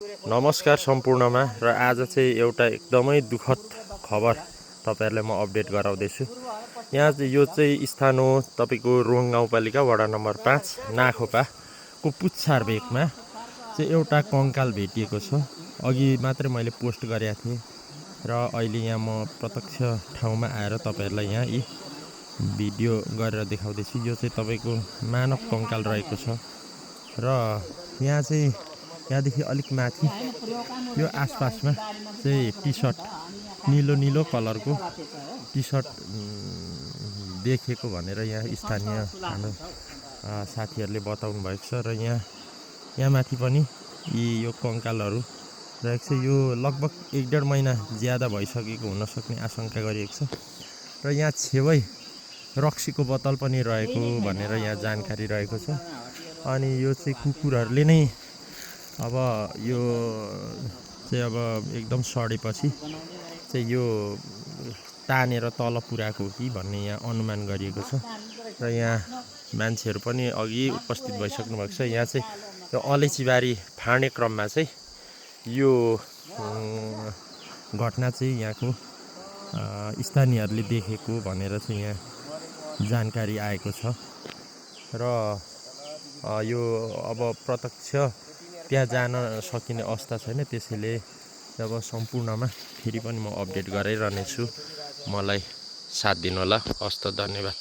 नमस्कार सम्पूर्णमा र आज चाहिँ एउटा एकदमै दुःखद खबर तपाईहरुलाई म अपडेट गराउँदैछु। यहाँ चाहिँ यो चाहिँ स्थान हो तपाईको रोङ गाउँपालिका वडा नम्बर 5 नाखोपाको पुच्छार भेकमा चाहिँ एउटा कंकाल भेटिएको छ। अघि मात्रै मैले पोस्ट गरेको थिएँ र अहिले यहाँ म प्रत्यक्ष ठाउँमा आएर तपाईहरुलाई यहाँ यी भिडियो गरेर देखाउँदैछु। यो चाहिँ तपाईको मानव कंकाल रहेको छ र यहाँ चाहिँ यहाँदेखि अलिक माथि यो आसपासमा चाहिँ टी-शर्ट नीलो कलरको टी-शर्ट देखेको भनेर यहाँ स्थानीय हाम्रो साथीहरुले बताउनु भएको छ र यहाँ माथि पनि यो कंकालहरु रहेको छ। यो लगभग 1.5 महिना ज्यादा भइसकेको हुन सक्ने आशंका गरिएको छ र यहाँ छेउै रक्सीको बोतल पनि रहेको भनेर यहाँ जानकारी रहेको छ। अनि यो चाहिँ कुकुरहरुले नै अब यो चाहिँ अब एकदम सडेपछि चाहिँ यो तानेर तल पुर्याएको हो कि भन्ने यहाँ अनुमान गरिएको छ र यहाँ मान्छेहरु पनि अघि उपस्थित भइसक्नु भएको छ। यहाँ चाहिँ यो अलैचीबारी फाड्ने क्रममा चाहिँ यो घटना चाहिँ यहाँको स्थानीयहरुले देखेको भनेर चाहिँ यहाँ जानकारी आएको छ र यो अब प्रत्यक्ष त्यहाँ जान सकिने अवस्था छैन। त्यसैले अब सम्पूर्णमा फेरि पनि म अपडेट गराइरहनेछु। मलाई साथ दिनु होला। हस्त धन्यवाद।